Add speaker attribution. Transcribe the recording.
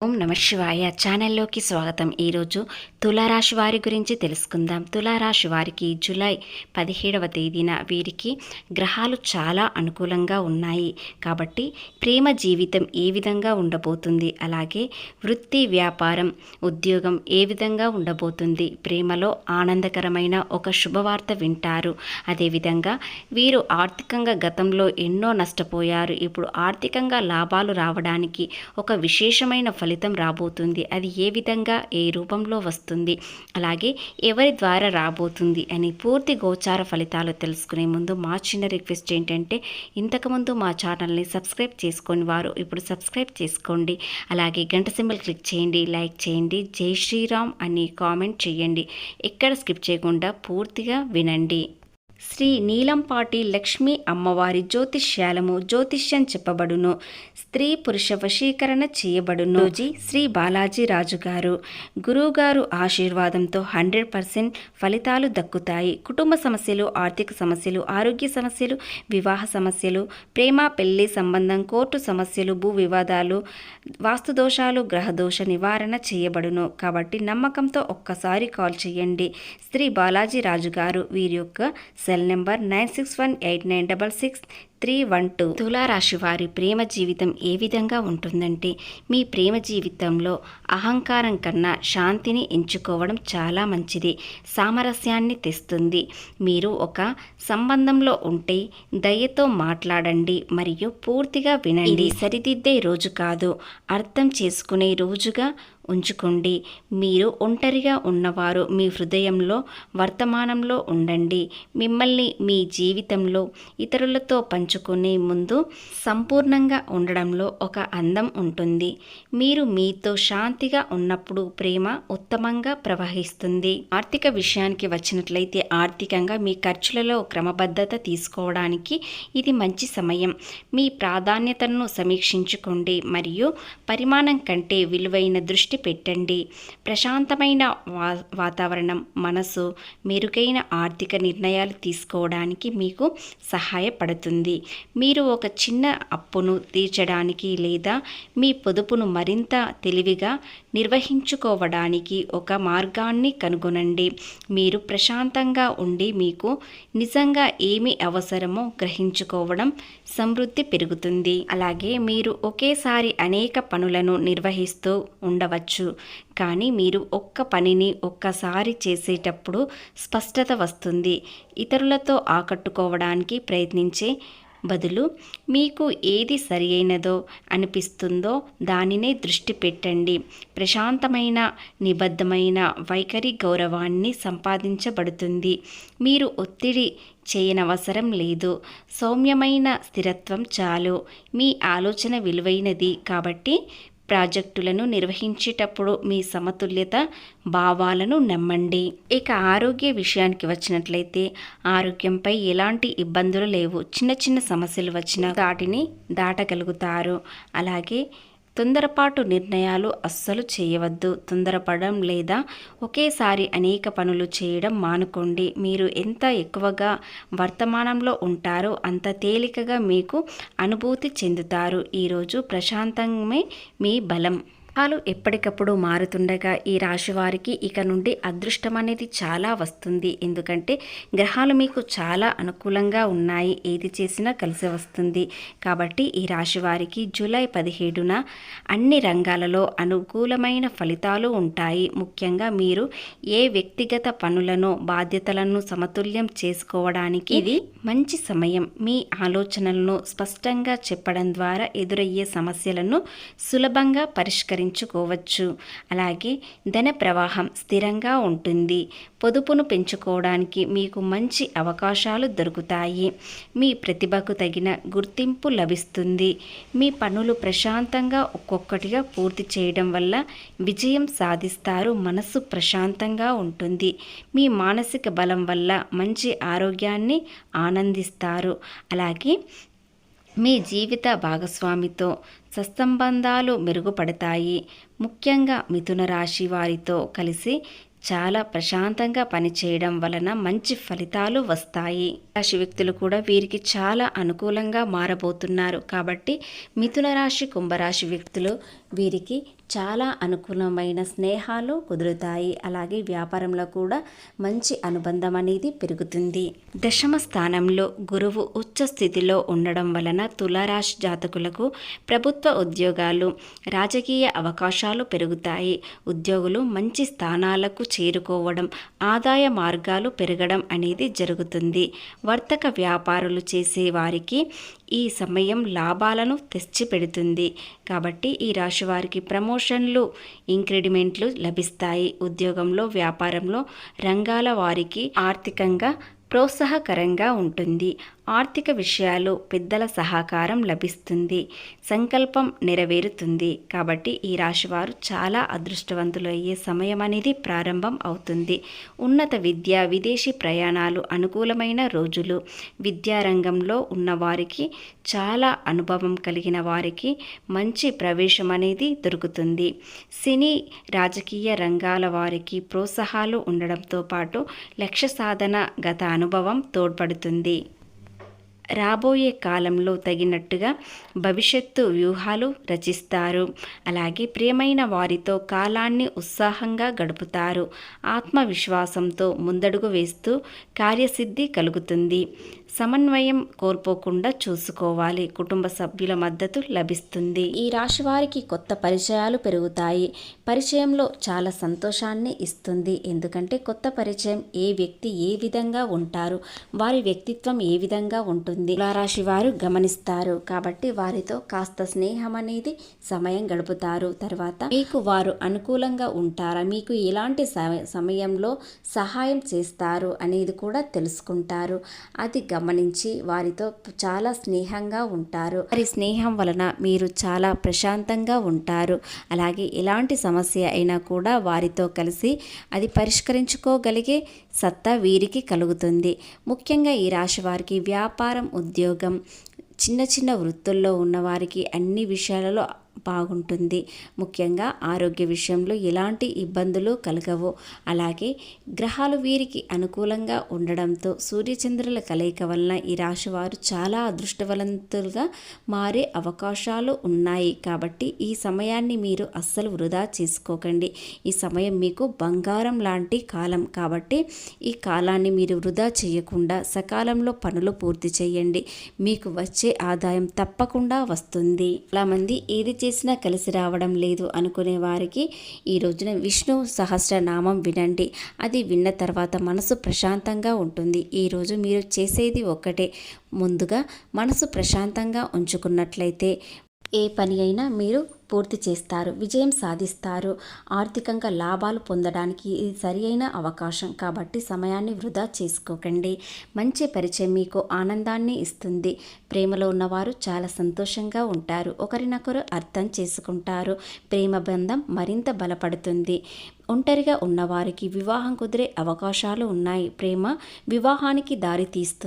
Speaker 1: ఓం నమ శివాయ ఛానల్లోకి స్వాగతం. ఈరోజు తులారాశి వారి గురించి తెలుసుకుందాం. తులారాశి వారికి జూలై 17వ తేదీన వీరికి గ్రహాలు చాలా అనుకూలంగా ఉన్నాయి. కాబట్టి ప్రేమ జీవితం ఏ విధంగా ఉండబోతుంది, అలాగే వృత్తి వ్యాపారం ఉద్యోగం ఏ విధంగా ఉండబోతుంది, ప్రేమలో ఆనందకరమైన ఒక శుభవార్త వింటారు. అదేవిధంగా వీరు ఆర్థికంగా గతంలో ఎన్నో నష్టపోయారు. ఇప్పుడు ఆర్థికంగా లాభాలు రావడానికి ఒక విశేషమైన ఫలితం రాబోతుంది. అది ఏ విధంగా ఏ రూపంలో వస్తుంది, అలాగే ఎవరి ద్వారా రాబోతుంది అని పూర్తి గోచార ఫలితాలు తెలుసుకునే ముందు మా చిన్న రిక్వెస్ట్ ఏంటంటే, ఇంతకుముందు మా ఛానల్ని సబ్స్క్రైబ్ చేసుకొని వారు ఇప్పుడు సబ్స్క్రైబ్ చేసుకోండి. అలాగే గంట సింబల్ క్లిక్ చేయండి, లైక్ చేయండి, జై శ్రీరామ్ అని కామెంట్ చేయండి. ఎక్కడ స్కిప్ చేయకుండా పూర్తిగా వినండి. శ్రీ నీలంపాటి లక్ష్మీ అమ్మవారి జ్యోతిష్యం చెప్పబడును. స్త్రీ పురుష వశీకరణ చేయబడును. శ్రీ బాలాజీ రాజు గారు గురువుగారు ఆశీర్వాదంతో 100% ఫలితాలు దక్కుతాయి. కుటుంబ సమస్యలు, ఆర్థిక సమస్యలు, ఆరోగ్య సమస్యలు, వివాహ సమస్యలు, ప్రేమ పెళ్లి సంబంధం, కోర్టు సమస్యలు, భూ వివాదాలు, వాస్తుదోషాలు, గ్రహదోష నివారణ చేయబడును. కాబట్టి నమ్మకంతో ఒక్కసారి కాల్ చేయండి. శ్రీ బాలాజీ రాజు గారు. వీరి యొక్క సెల్ నెంబర్ 9618666312. తులారాశి వారి ప్రేమ జీవితం ఏ విధంగా ఉంటుందంటే, మీ ప్రేమ జీవితంలో అహంకారం కన్నా శాంతిని ఎంచుకోవడం చాలా మంచిది. సామరస్యాన్ని తెస్తుంది. మీరు ఒక సంబంధంలో ఉంటే దయతో మాట్లాడండి మరియు పూర్తిగా వినండి. ఇది సరిదిద్దే రోజు కాదు, అర్థం చేసుకునే రోజుగా ఉంచుకోండి. మీరు ఒంటరిగా ఉన్నవారు మీ హృదయంలో వర్తమానంలో ఉండండి. మిమ్మల్ని మీ జీవితంలో ఇతరులతో పంచుకునే ముందు సంపూర్ణంగా ఉండడంలో ఒక అందం ఉంటుంది. మీరు మీతో శాంతిగా ఉన్నప్పుడు ప్రేమ ఉత్తమంగా ప్రవహిస్తుంది. ఆర్థిక విషయానికి వచ్చినట్లయితే, ఆర్థికంగా మీ ఖర్చులలో క్రమబద్ధత తీసుకోవడానికి ఇది మంచి సమయం. మీ ప్రాధాన్యతలను సమీక్షించుకోండి మరియు పరిమాణం కంటే విలువైన దృష్టి పెట్టండి. ప్రశాంతమైన వాతావరణం మనసు మెరుగైన ఆర్థిక నిర్ణయాలు తీసుకోవడానికి మీకు సహాయపడుతుంది. మీరు ఒక చిన్న అప్పును తీర్చడానికి లేదా మీ పొదుపును మరింత తెలివిగా నిర్వహించుకోవడానికి ఒక మార్గాన్ని కనుగొనండి. మీరు ప్రశాంతంగా ఉండి మీకు నిజంగా ఏమి అవసరమో గ్రహించుకోవడం సమృద్ధి పెరుగుతుంది. అలాగే మీరు ఒకేసారి అనేక పనులను నిర్వహిస్తూ ఉండవచ్చు, కానీ మీరు ఒక్క పనిని ఒక్కసారి చేసేటప్పుడు స్పష్టత వస్తుంది. ఇతరులతో ఆకట్టుకోవడానికి ప్రయత్నించే బదులు మీకు ఏది సరియైనదో అనిపిస్తుందో దానినే దృష్టి పెట్టండి. ప్రశాంతమైన నిబద్ధమైన వైఖరి గౌరవాన్ని సంపాదించబడుతుంది. మీరు ఒత్తిడి చేయనవసరం లేదు. సౌమ్యమైన స్థిరత్వం చాలు. మీ ఆలోచన విలువైనది కాబట్టి ప్రాజెక్టులను నిర్వహించేటప్పుడు మీ సమతుల్యత భావాలను నమ్మండి. ఇక ఆరోగ్య విషయానికి వచ్చినట్లయితే, ఆరోగ్యంపై ఎలాంటి ఇబ్బందులు లేవు. చిన్న చిన్న సమస్యలు వచ్చినా వాటిని దాటగలుగుతారు. అలాగే తొందరపాటు నిర్ణయాలు అస్సలు చేయవద్దు. తొందరపడడం లేదా ఒకేసారి అనేక పనులు చేయడం మానుకోండి. మీరు ఎంత ఎక్కువగా వర్తమానంలో ఉంటారో అంత తేలికగా మీకు అనుభూతి చెందుతారు. ఈరోజు ప్రశాంతమే మీ బలం. గ్రహాలు ఎప్పటికప్పుడు మారుతుండగా ఈ రాశి వారికి ఇక నుండి అదృష్టం అనేది చాలా వస్తుంది. ఎందుకంటే గ్రహాలు మీకు చాలా అనుకూలంగా ఉన్నాయి. ఏది చేసినా కలిసి వస్తుంది. కాబట్టి ఈ రాశి వారికి జూలై 17న అన్ని రంగాలలో అనుకూలమైన ఫలితాలు ఉంటాయి. ముఖ్యంగా మీరు ఏ వ్యక్తిగత పనులను బాధ్యతలను సమతుల్యం చేసుకోవడానికి ఇది మంచి సమయం. మీ ఆలోచనలను స్పష్టంగా చెప్పడం ద్వారా ఎదురయ్యే సమస్యలను సులభంగా పరిష్కరించుకోవచ్చు. అలాగే ధన ప్రవాహం స్థిరంగా ఉంటుంది. పొదుపును పెంచుకోవడానికి మీకు మంచి అవకాశాలు దొరుకుతాయి. మీ ప్రతిభకు తగిన గుర్తింపు లభిస్తుంది. మీ పనులు ప్రశాంతంగా ఒక్కొక్కటిగా పూర్తి చేయడం వల్ల విజయం సాధిస్తారు. మనసు ప్రశాంతంగా ఉంటుంది. మీ మానసిక బలం వల్ల మంచి ఆరోగ్యాన్ని ఆనందిస్తారు. అలాగే మీ జీవిత భాగస్వామితో సత్సంబంధాలు మెరుగుపడతాయి. ముఖ్యంగా మిథున రాశి వారితో కలిసి చాలా ప్రశాంతంగా పనిచేయడం వలన మంచి ఫలితాలు వస్తాయి. రాశి వ్యక్తులు కూడా వీరికి చాలా అనుకూలంగా మారబోతున్నారు. కాబట్టి మిథున రాశి, కుంభరాశి వ్యక్తులు వీరికి చాలా అనుకూలమైన స్నేహాలు కుదురుతాయి. అలాగే వ్యాపారంలో కూడా మంచి అనుబంధం అనేది పెరుగుతుంది. దశమ స్థానంలో గురువు ఉచ్చ స్థితిలో ఉండడం వలన తులారాశి జాతకులకు ప్రభుత్వ ఉద్యోగాలు, రాజకీయ అవకాశాలు పెరుగుతాయి. ఉద్యోగులు మంచి స్థానాలకు చేరుకోవడం, ఆదాయ మార్గాలు పెరగడం అనేది జరుగుతుంది. వర్తక వ్యాపారులు చేసే వారికి ఈ సమయం లాభాలను తెచ్చిపెడుతుంది. కాబట్టి ఈ రాశి వారికి ప్రమోషన్లు, ఇంక్రిడిమెంట్లు లభిస్తాయి. ఉద్యోగంలో, వ్యాపారంలో రంగాల వారికి ఆర్థికంగా ప్రోత్సాహకరంగా ఉంటుంది. ఆర్థిక విషయాలు పెద్దల సహకారం లభిస్తుంది. సంకల్పం నెరవేరుతుంది. కాబట్టి ఈ రాశివారు చాలా అదృష్టవంతులు అయ్యే సమయం అనేది ప్రారంభం అవుతుంది. ఉన్నత విద్య, విదేశీ ప్రయాణాలు అనుకూలమైన రోజులు. విద్యారంగంలో ఉన్నవారికి, చాలా అనుభవం కలిగిన వారికి మంచి ప్రవేశం అనేది దొరుకుతుంది. సినీ, రాజకీయ రంగాల వారికి ప్రోత్సాహాలు ఉండడంతో పాటు లక్ష్య సాధన గత అనుభవం తోడ్పడుతుంది. రాబోయే కాలంలో తగినట్టుగా భవిష్యత్తు వ్యూహాలు రచిస్తారు. అలాగే ప్రియమైన వారితో కాలాన్ని ఉత్సాహంగా గడుపుతారు. ఆత్మవిశ్వాసంతో ముందడుగు వేస్తూ కార్యసిద్ధి కలుగుతుంది. సమన్వయం కోల్పోకుండా చూసుకోవాలి. కుటుంబ సభ్యుల మద్దతు లభిస్తుంది. ఈ రాశి వారికి కొత్త పరిచయాలు పెరుగుతాయి. పరిచయంలో చాలా సంతోషాన్ని ఇస్తుంది. ఎందుకంటే కొత్త పరిచయం ఏ వ్యక్తి ఏ విధంగా ఉంటారు, వారి వ్యక్తిత్వం ఏ విధంగా ఉంటుంది తులారాశి వారు గమనిస్తారు. కాబట్టి వారితో కాస్త స్నేహం అనేది సమయం గడుపుతారు. తర్వాత మీకు వారు అనుకూలంగా ఉంటారా, మీకు ఎలాంటి సమయంలో సహాయం చేస్తారు అనేది కూడా తెలుసుకుంటారు. అది గమనించి వారితో చాలా స్నేహంగా ఉంటారు. వారి స్నేహం వలన మీరు చాలా ప్రశాంతంగా ఉంటారు. అలాగే ఎలాంటి సమస్య అయినా కూడా వారితో కలిసి అది పరిష్కరించుకోగలిగే సత్తా వీరికి కలుగుతుంది. ముఖ్యంగా ఈ రాశి వారికి వ్యాపారం, ఉద్యోగం, చిన్న చిన్న వృత్తుల్లో ఉన్నవారికి అన్ని విషయాలలో బాగుంటుంది. ముఖ్యంగా ఆరోగ్య విషయంలో ఎలాంటి ఇబ్బందులు కలగవు. అలాగే గ్రహాలు వీరికి అనుకూలంగా ఉండడంతో సూర్యచంద్రుల కలయిక వలన ఈ రాశివారు చాలా అదృష్టవంతులుగా మారే అవకాశాలు ఉన్నాయి. కాబట్టి ఈ సమయాన్ని మీరు అస్సలు వృధా చేసుకోకండి. ఈ సమయం మీకు బంగారం లాంటి కాలం. కాబట్టి ఈ కాలాన్ని మీరు వృధా చేయకుండా సకాలంలో పనులు పూర్తి చేయండి. మీకు వచ్చే ఆదాయం తప్పకుండా వస్తుంది. చాలామంది ఏది చేసినా కలిసి రావడం లేదు అనుకునే వారికి ఈ రోజున విష్ణు సహస్రనామం వినండి. అది విన్న తర్వాత మనసు ప్రశాంతంగా ఉంటుంది. ఈరోజు మీరు చేసేది ఒక్కటే, ముందుగా మనసు ప్రశాంతంగా ఉంచుకున్నట్లయితే ఏ పని అయినా మీరు పూర్తి చేస్తారు, విజయం సాధిస్తారు. ఆర్థికంగా లాభాలు పొందడానికి ఇది సరి అయిన అవకాశం. కాబట్టి సమయాన్ని వృధా చేసుకోకండి. మంచి పరిచయం మీకు ఆనందాన్ని ఇస్తుంది. ప్రేమలో ఉన్నవారు చాలా సంతోషంగా ఉంటారు. ఒకరినొకరు అర్థం చేసుకుంటారు. ప్రేమ బంధం మరింత బలపడుతుంది. ఒంటరిగా ఉన్నవారికి వివాహం కుదిరే అవకాశాలు ఉన్నాయి. ప్రేమ వివాహానికి దారి తీస్తుంది.